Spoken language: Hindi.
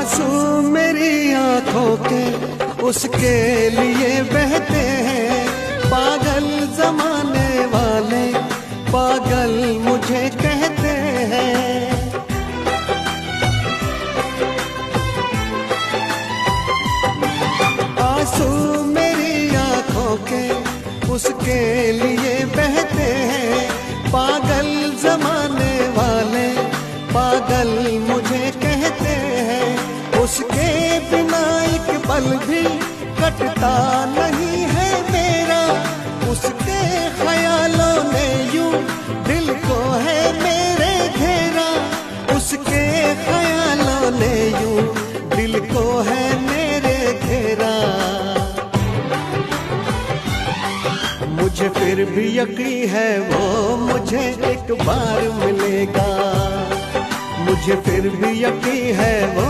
आंसू मेरी आंखों के उसके लिए बहते हैं, पागल जमाने वाले पागल मुझे कहते हैं। आंसू मेरी आंखों के उसके लिए बहते हैं, पागल जमाने वाले पागल मुझे कहते हैं। उसके बिना एक पल भी कटता नहीं है मेरा, उसके ख्यालों ने यूं दिल को है मेरे घेरा, उसके ख्यालों ने यूं दिल को है मेरे घेरा। मुझे फिर भी यकीन है वो मुझे एक बार मिलेगा, मुझे फिर भी यकीन है वो